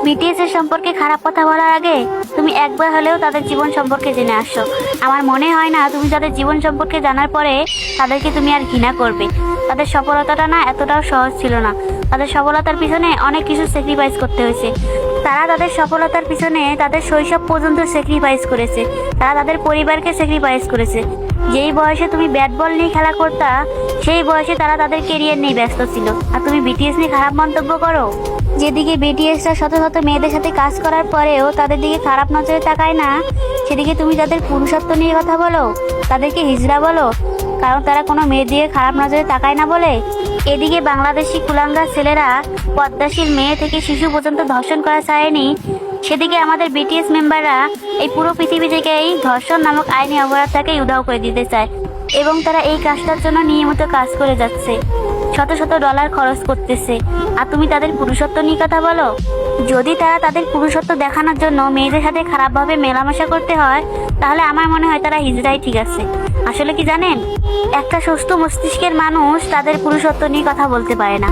BTS এর সম্পর্কে খারাপ কথা বলার আগে তুমি একবার হলেও তাদের জীবন সম্পর্কে জেনে আসো। আমার মনে হয় না তুমি তাদের জীবন সম্পর্কে জানার পরে তাদেরকে তুমি আর ঘৃণা করবে। তাদের সফলতাটা না এতটাও সহজ ছিল না। তাদের সফলতার পিছনে অনেক কিছু স্যাক্রিফাইস করতে হয়েছে। তারা তাদের সফলতার পিছনে তাদের শৈশব পর্যন্ত স্যাক্রিফাইস করেছে। তারা তাদের পরিবারকে স্যাক্রিফাইস করেছে। যেই বয়সে তুমি ব্যাট বল নিয়ে খেলা করতা, সেই বয়সে তারা তাদের কেরিয়ার নিয়ে ব্যস্ত ছিল। আর তুমি বিটিএস নিয়ে খারাপ মন্তব্য করো। যেদিকে বিটিএসরা শত শত মেয়েদের সাথে কাজ করার পরেও তাদের দিকে খারাপ নজরে তাকায় না, সেদিকে তুমি তাদের পুরুষত্ব নিয়ে কথা বলো, তাদেরকে হিজড়া বলো, কারণ তারা কোনো মেয়ের দিকে খারাপ নজরে তাকায় না বলে। এদিকে বাংলাদেশি কুলাঙ্গার ছেলেরা পদ্মাশীল মেয়ে থেকে শিশু পর্যন্ত ধর্ষণ করা চায়নি, সেদিকে আমাদের বিটিএস মেম্বাররা এই পুরো পৃথিবী থেকে এই ধর্ষণ নামক আইনি অপরাধটাকে উধাও করে দিতে চায়। এবং তারা এই কাজটার জন্য নিয়মিত কাজ করে যাচ্ছে, শত শত ডলার খরচ করতেছে। আর তুমি তাদের পুরুষত্ব নিয়ে কথা বলো। যদি তারা তাদের পুরুষত্ব দেখানোর জন্য মেয়েদের সাথে খারাপভাবে মেলামেশা করতে হয়, তাহলে আমার মনে হয় তারা হিজড়াই ঠিক আছে। আসলে কি জানেন, একটা সুস্থ মস্তিষ্কের মানুষ তাদের পুরুষত্ব নিয়ে কথা বলতে পারে না।